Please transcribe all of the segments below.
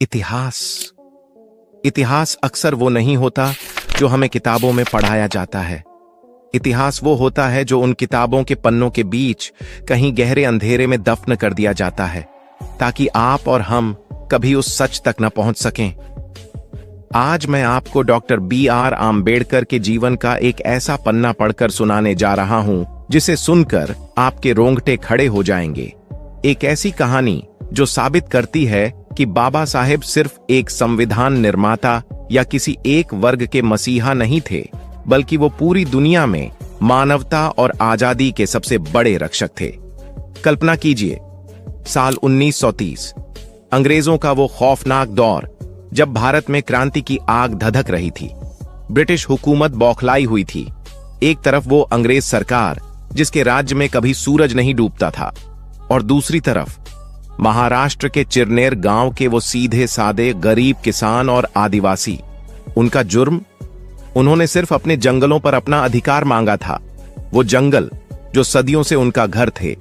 इतिहास इतिहास अक्सर वो नहीं होता जो हमें किताबों में पढ़ाया जाता है। इतिहास वो होता है जो उन किताबों के पन्नों के बीच कहीं गहरे अंधेरे में दफन कर दिया जाता है, ताकि आप और हम कभी उस सच तक न पहुंच सकें। आज मैं आपको डॉक्टर B.R. आम्बेडकर के जीवन का एक ऐसा पन्ना पढ़कर सुनाने जा रहा हूं जिसे सुनकर आपके रोंगटे खड़े हो जाएंगे। एक ऐसी कहानी जो साबित करती है कि बाबा साहेब सिर्फ एक संविधान निर्माता या किसी एक वर्ग के मसीहा नहीं थे, बल्कि वो पूरी दुनिया में मानवता और आजादी के सबसे बड़े रक्षक थे। कल्पना कीजिए, साल 1930, अंग्रेजों का वो खौफनाक दौर जब भारत में क्रांति की आग धधक रही थी। ब्रिटिश हुकूमत बौखलाई हुई थी। एक तरफ वो अंग्रेज सरकार जिसके राज्य में कभी सूरज नहीं डूबता था, और दूसरी तरफ महाराष्ट्र के चिरनेर गांव के वो सीधे सादे गरीब किसान और आदिवासी। उनका जुर्म, उन्होंने सिर्फ अपने जंगलों पर अपना अधिकार मांगा था, वो जंगल जो सदियों से उनका घर थे।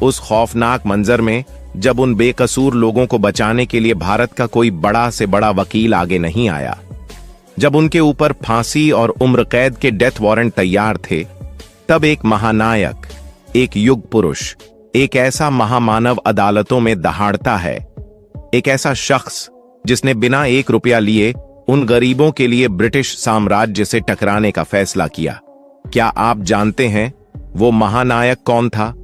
उस खौफनाक मंजर में जब उन बेकसूर लोगों को बचाने के लिए भारत का कोई बड़ा से बड़ा वकील आगे नहीं आया, जब उनके ऊपर फांसी और उम्र कैद के डेथ वारंट तैयार थे, तब एक महानायक, एक युग पुरुष, एक ऐसा महामानव अदालतों में दहाड़ता है, एक ऐसा शख्स जिसने बिना एक रुपया लिए उन गरीबों के लिए ब्रिटिश साम्राज्य से टकराने का फैसला किया। क्या आप जानते हैं वो महानायक कौन था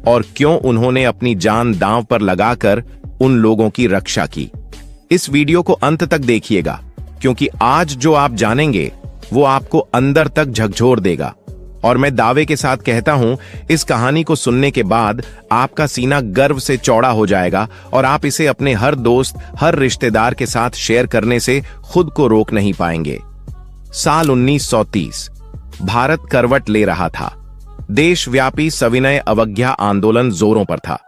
और क्यों उन्होंने अपनी जान दांव पर लगाकर उन लोगों की रक्षा की? इस वीडियो को अंत तक देखिएगा, क्योंकि आज जो आप जानेंगे वो आपको अंदर तक झकझोर देगा। और मैं दावे के साथ कहता हूं, इस कहानी को सुनने के बाद आपका सीना गर्व से चौड़ा हो जाएगा और आप इसे अपने हर दोस्त, हर रिश्तेदार के साथ शेयर करने से खुद को रोक नहीं पाएंगे। साल 1930, भारत करवट ले रहा था। देशव्यापी सविनय अवज्ञा आंदोलन जोरों पर था।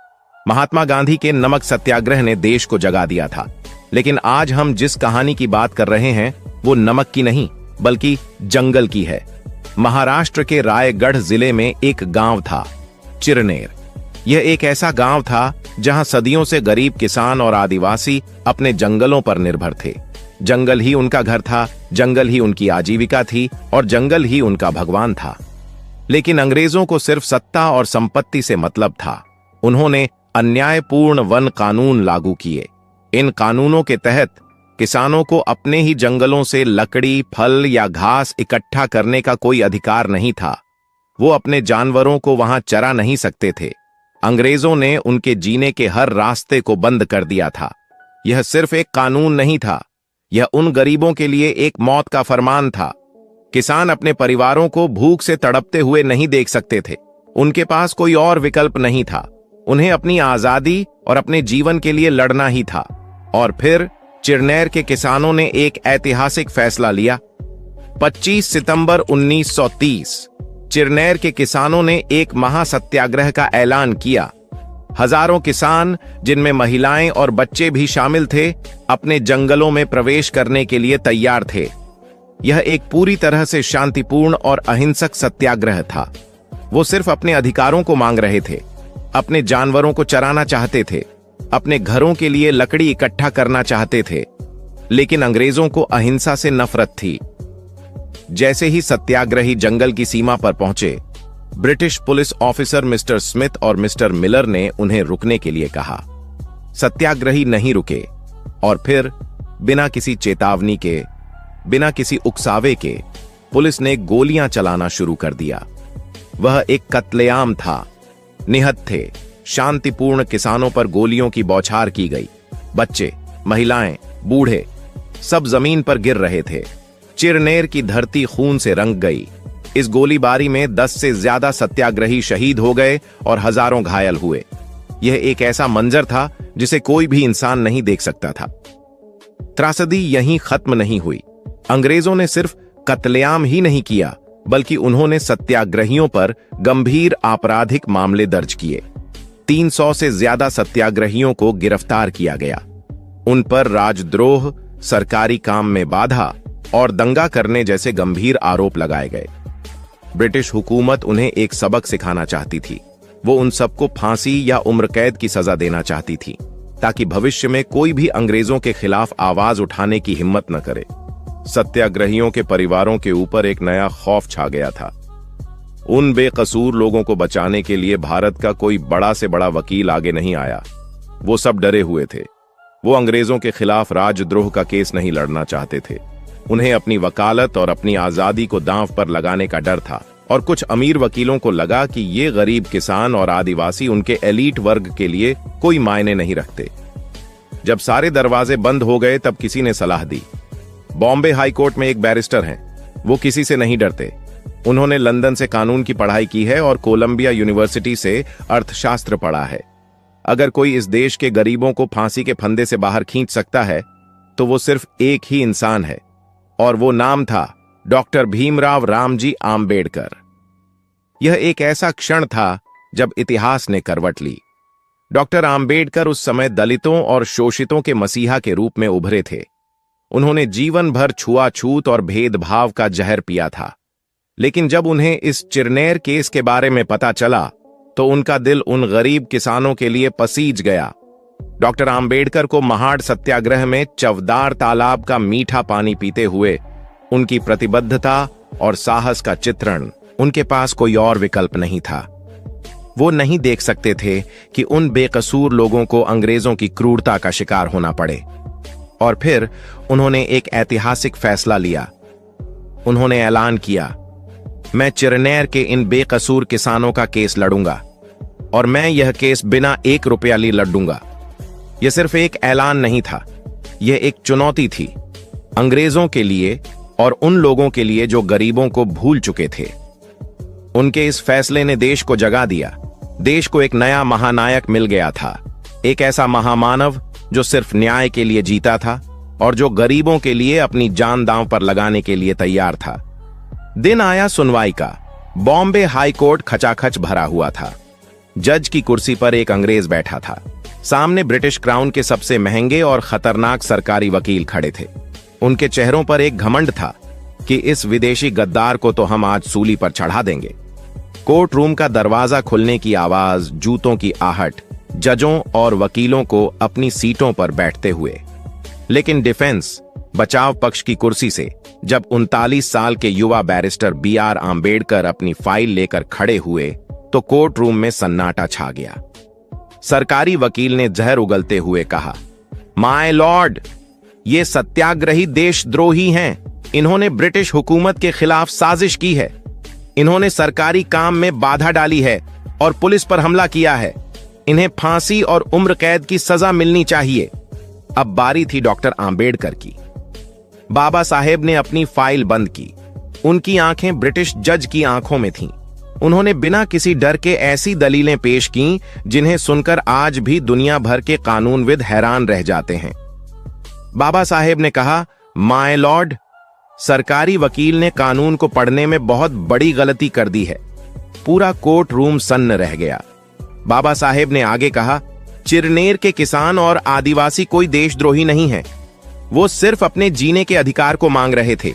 महात्मा गांधी के नमक सत्याग्रह ने देश को जगा दिया था। लेकिन आज हम जिस कहानी की बात कर रहे हैं वो नमक की नहीं, बल्कि जंगल की है। महाराष्ट्र के रायगढ़ जिले में एक गांव था, चिरनेर। यह एक ऐसा गांव था जहां सदियों से गरीब किसान और आदिवासी अपने जंगलों पर निर्भर थे। जंगल ही उनका घर था, जंगल ही उनकी आजीविका थी और जंगल ही उनका भगवान था। लेकिन अंग्रेजों को सिर्फ सत्ता और संपत्ति से मतलब था। उन्होंने अन्यायपूर्ण वन कानून लागू किए। इन कानूनों के तहत किसानों को अपने ही जंगलों से लकड़ी, फल या घास इकट्ठा करने का कोई अधिकार नहीं था। वो अपने जानवरों को वहां चरा नहीं सकते थे। अंग्रेजों ने उनके जीने के हर रास्ते को बंद कर दिया था। यह सिर्फ एक कानून नहीं था, यह उन गरीबों के लिए एक मौत का फरमान था। किसान अपने परिवारों को भूख से तड़पते हुए नहीं देख सकते थे। उनके पास कोई और विकल्प नहीं था। उन्हें अपनी आजादी और अपने जीवन के लिए लड़ना ही था। और फिर चिरनेर के किसानों ने एक ऐतिहासिक फैसला लिया। 25 सितंबर 1930, चिरनेर के किसानों ने एक महासत्याग्रह का ऐलान किया। हजारों किसान, जिनमें महिलाएं और बच्चे भी शामिल थे, अपने जंगलों में प्रवेश करने के लिए तैयार थे। यह एक पूरी तरह से शांतिपूर्ण और अहिंसक सत्याग्रह था। वो सिर्फ अपने अधिकारों को मांग रहे थे, अपने जानवरों को चराना चाहते थे, अपने घरों के लिए लकड़ी इकट्ठा करना चाहते थे। लेकिन अंग्रेजों को अहिंसा से नफरत थी। जैसे ही सत्याग्रही जंगल की सीमा पर पहुंचे, British police officer mister Smith और मिस्टर मिलर ने उन्हें रुकने के लिए कहा। सत्याग्रही नहीं रुके और फिर बिना किसी चेतावनी के, बिना किसी उकसावे के, पुलिस ने गोलियां चलाना शुरू कर दिया। वह एक कत्लेआम था। निहत्थे थे, शांतिपूर्ण किसानों पर गोलियों की बौछार की गई। बच्चे, महिलाएं, बूढ़े सब जमीन पर गिर रहे थे। चिरनेर की धरती खून से रंग गई। इस गोलीबारी में 10 से ज्यादा सत्याग्रही शहीद हो गए और हजारों घायल हुए। यह एक ऐसा मंजर था जिसे कोई भी इंसान नहीं देख सकता था। त्रासदी यहीं खत्म नहीं हुई। अंग्रेजों ने सिर्फ कत्लेआम ही नहीं किया, बल्कि उन्होंने सत्याग्रहियों पर गंभीर आपराधिक मामले दर्ज किए। 300 से ज्यादा सत्याग्रहियों को गिरफ्तार किया गया। उन पर राजद्रोह, सरकारी काम में बाधा और दंगा करने जैसे गंभीर आरोप लगाए गए। ब्रिटिश हुकूमत उन्हें एक सबक सिखाना चाहती थी। वो उन सबको फांसी या उम्र कैद की सजा देना चाहती थी। ताकि भविष्य में कोई भी अंग्रेजों के खिलाफ आवाज उठाने की हिम्मत न करे। सत्याग्रहियों के परिवारों के ऊपर एक नया खौफ छा गया था। उन बेकसूर लोगों को बचाने के लिए भारत का कोई बड़ा से बड़ा वकील आगे नहीं आया। वो सब डरे हुए थे। वो अंग्रेजों के खिलाफ राजद्रोह का केस नहीं लड़ना चाहते थे। उन्हें अपनी वकालत और अपनी आजादी को दांव पर लगाने का डर था, और कुछ अमीर वकीलों को लगा कि ये गरीब किसान और आदिवासी उनके एलीट वर्ग के लिए कोई मायने नहीं रखते। जब सारे दरवाजे बंद हो गए तब किसी ने सलाह दी। बॉम्बे हाई कोर्ट में एक बैरिस्टर हैं, वो किसी से नहीं डरते। उन्होंने लंदन से कानून की पढ़ाई की है और कोलंबिया यूनिवर्सिटी से अर्थशास्त्र पढ़ा है। अगर कोई इस देश के गरीबों को फांसी के फंदे से बाहर खींच सकता है तो वो सिर्फ एक ही इंसान है, और वो नाम था डॉक्टर भीमराव रामजी आम्बेडकर। यह एक ऐसा क्षण था जब इतिहास ने करवट ली। डॉक्टर आम्बेडकर उस समय दलितों और शोषितों के मसीहा के रूप में उभरे थे। उन्होंने जीवन भर छुआछूत और भेदभाव का जहर पिया था, लेकिन जब उन्हें इस चिरनेर केस के बारे में पता चला तो उनका दिल उन गरीब किसानों के लिए पसीज गया। डॉक्टर आम्बेडकर को महाड़ सत्याग्रह में चवदार तालाब का मीठा पानी पीते हुए उनकी प्रतिबद्धता और साहस का चित्रण, उनके पास कोई और विकल्प नहीं था। वो नहीं देख सकते थे कि उन बेकसूर लोगों को अंग्रेजों की क्रूरता का शिकार होना पड़े। और फिर उन्होंने एक ऐतिहासिक फैसला लिया। उन्होंने ऐलान किया, मैं चिरनेर के इन बेकसूर किसानों का केस लड़ूंगा, और मैं यह केस बिना 1 रुपया लिए लड़ूंगा। यह सिर्फ एक ऐलान नहीं था, यह एक चुनौती थी, अंग्रेजों के लिए और उन लोगों के लिए जो गरीबों को भूल चुके थे। उनके इस फैसले ने देश को जगा दिया। देश को एक नया महानायक मिल गया था, एक ऐसा महामानव जो सिर्फ न्याय के लिए जीता था और जो गरीबों के लिए अपनी जान दांव पर लगाने के लिए तैयार था। दिन आया सुनवाई का। बॉम्बे हाई कोर्ट खचाखच भरा हुआ था। जज की कुर्सी पर एक अंग्रेज बैठा था। सामने ब्रिटिश क्राउन के सबसे महंगे और खतरनाक सरकारी वकील खड़े थे। उनके चेहरों पर एक घमंड था कि इस विदेशी गद्दार को तो हम आज सूली पर चढ़ा देंगे। कोर्ट रूम का दरवाजा खुलने की आवाज, जूतों की आहट, जजों और वकीलों को अपनी सीटों पर बैठते हुए। लेकिन डिफेंस, बचाव पक्ष की कुर्सी से जब 39 साल के युवा बैरिस्टर BR आम्बेडकर अपनी फाइल लेकर खड़े हुए तो कोर्ट रूम में सन्नाटा छा गया। सरकारी वकील ने जहर उगलते हुए कहा, माय लॉर्ड, ये सत्याग्रही देशद्रोही हैं। इन्होंने ब्रिटिश हुकूमत के खिलाफ साजिश की है। इन्होंने सरकारी काम में बाधा डाली है और पुलिस पर हमला किया है। इन्हें फांसी और उम्र कैद की सजा मिलनी चाहिए। अब बारी थी डॉक्टर आम्बेडकर की। बाबा साहेब ने अपनी फाइल बंद की। उनकी आंखें ब्रिटिश जज की आंखों में थीं। उन्होंने बिना किसी डर के ऐसी दलीलें पेश की जिन्हें सुनकर आज भी दुनिया भर के कानूनविद हैरान रह जाते हैं। बाबा साहेब ने कहा, माय लॉर्ड, सरकारी वकील ने कानून को पढ़ने में बहुत बड़ी गलती कर दी है। पूरा कोर्ट रूम सन्न रह गया। बाबा साहेब ने आगे कहा, चिरनेर के किसान और आदिवासी कोई देशद्रोही नहीं है। वो सिर्फ अपने जीने के अधिकार को मांग रहे थे।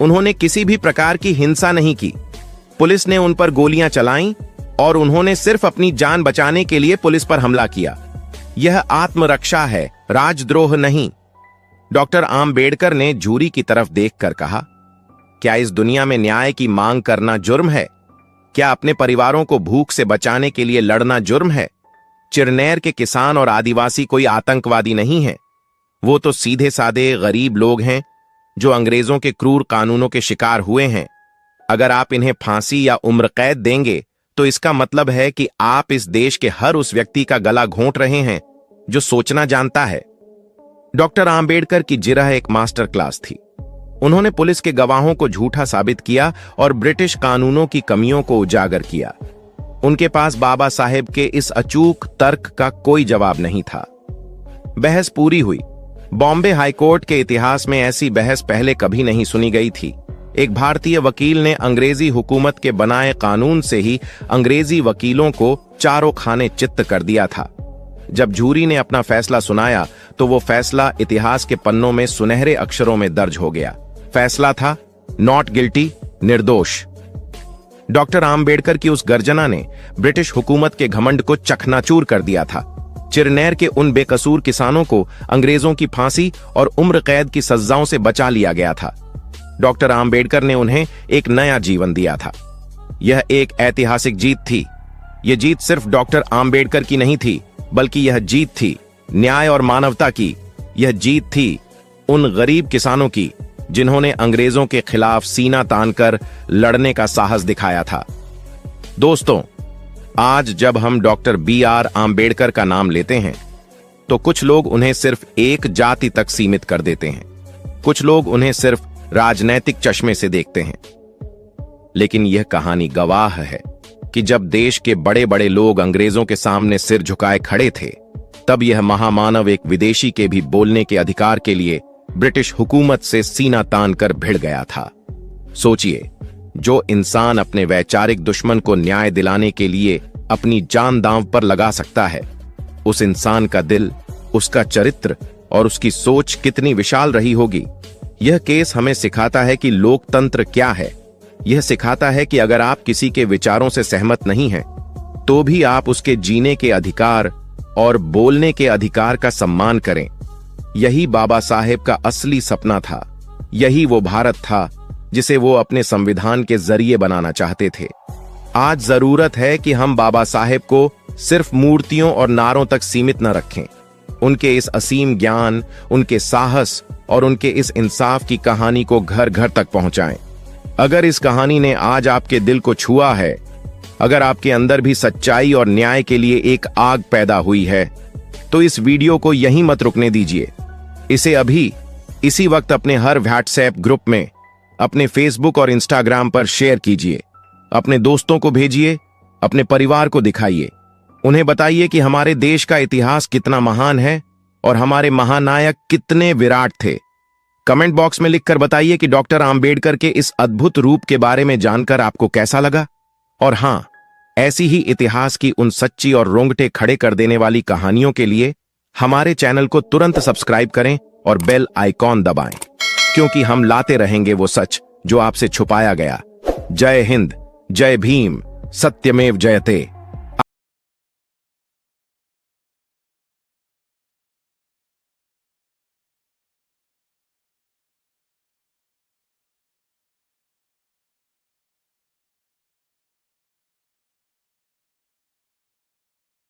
उन्होंने किसी भी प्रकार की हिंसा नहीं की। पुलिस ने उन पर गोलियां चलाईं और उन्होंने सिर्फ अपनी जान बचाने के लिए पुलिस पर हमला किया। यह आत्मरक्षा है, राजद्रोह नहीं। डॉक्टर आम्बेडकर ने जूरी की तरफ देखकर कहा, क्या इस दुनिया में न्याय की मांग करना जुर्म है? क्या अपने परिवारों को भूख से बचाने के लिए लड़ना जुर्म है? चिरनेर के किसान और आदिवासी कोई आतंकवादी नहीं है। वो तो सीधे साधे गरीब लोग हैं जो अंग्रेजों के क्रूर कानूनों के शिकार हुए हैं। अगर आप इन्हें फांसी या उम्र कैद देंगे तो इसका मतलब है कि आप इस देश के हर उस व्यक्ति का गला घोंट रहे हैं जो सोचना जानता है। डॉक्टर आम्बेडकर की जिरह एक मास्टर क्लास थी। उन्होंने पुलिस के गवाहों को झूठा साबित किया और ब्रिटिश कानूनों की कमियों को उजागर किया। उनके पास बाबा साहेब के इस अचूक तर्क का कोई जवाब नहीं था। बहस पूरी हुई। बॉम्बे हाईकोर्ट के इतिहास में ऐसी बहस पहले कभी नहीं सुनी गई थी। एक भारतीय वकील ने अंग्रेजी हुकूमत के बनाए कानून से ही अंग्रेजी वकीलों को चारों खाने चित्त कर दिया था। जब जूरी ने अपना फैसला सुनाया तो वो फैसला इतिहास के पन्नों में सुनहरे अक्षरों में दर्ज हो गया। फैसला था नॉट गिल्टी, निर्दोष। डॉक्टर आम्बेडकर की उस गर्जना ने ब्रिटिश हुकूमत के घमंड को चकनाचूर कर दिया था। चिरनेर के उन बेकसूर किसानों को अंग्रेजों की फांसी और उम्र कैद की सजाओं से बचा लिया गया था। डॉक्टर आम्बेडकर ने उन्हें एक नया जीवन दिया था। यह एक ऐतिहासिक जीत थी। यह जीत सिर्फ डॉक्टर आम्बेडकर की नहीं थी, बल्कि यह जीत थी न्याय और मानवता की। यह जीत थी उन गरीब किसानों की जिन्होंने अंग्रेजों के खिलाफ सीना तानकर लड़ने का साहस दिखाया था। दोस्तों, आज जब हम डॉक्टर BR आम्बेडकर का नाम लेते हैं तो कुछ लोग उन्हें सिर्फ एक जाति तक सीमित कर देते हैं। कुछ लोग उन्हें सिर्फ राजनैतिक चश्मे से देखते हैं। लेकिन यह कहानी गवाह है कि जब देश के बड़े बड़े लोग अंग्रेजों के सामने सिर झुकाए खड़े थे, तब यह महामानव एक विदेशी के भी बोलने के अधिकार के लिए ब्रिटिश हुकूमत से सीना तान कर भिड़ गया था। सोचिए, जो इंसान अपने वैचारिक दुश्मन को न्याय दिलाने के लिए अपनी जान दांव पर लगा सकता है, उस इंसान का दिल, उसका चरित्र और उसकी सोच कितनी विशाल रही होगी। यह केस हमें सिखाता है कि लोकतंत्र क्या है। यह सिखाता है कि अगर आप किसी के विचारों से सहमत नहीं हैं, तो भी आप उसके जीने के अधिकार और बोलने के अधिकार का सम्मान करें। यही बाबा साहेब का असली सपना था। यही वो भारत था जिसे वो अपने संविधान के जरिए बनाना चाहते थे। आज जरूरत है कि हम बाबा साहेब को सिर्फ मूर्तियों और नारों तक सीमित न रखें। उनके इस असीम ज्ञान, उनके साहस और उनके इस इंसाफ की कहानी को घर घर तक पहुंचाएं। अगर इस कहानी ने आज आपके दिल को छुआ है, अगर आपके अंदर भी सच्चाई और न्याय के लिए एक आग पैदा हुई है, तो इस वीडियो को यहीं मत रुकने दीजिए। इसे अभी इसी वक्त अपने हर व्हाट्सएप ग्रुप में, अपने फेसबुक और इंस्टाग्राम पर शेयर कीजिए। अपने दोस्तों को भेजिए, अपने परिवार को दिखाइए। उन्हें बताइए कि हमारे देश का इतिहास कितना महान है और हमारे महानायक कितने विराट थे। कमेंट बॉक्स में लिखकर बताइए कि डॉक्टर आम्बेडकर के इस अद्भुत रूप के बारे में जानकर आपको कैसा लगा। और हां, ऐसी ही इतिहास की उन सच्ची और रोंगटे खड़े कर देने वाली कहानियों के लिए हमारे चैनल को तुरंत सब्सक्राइब करें और बेल आइकॉन दबाएं, क्योंकि हम लाते रहेंगे वो सच जो आपसे छुपाया गया। जय हिंद, जय भीम, सत्यमेव जयते।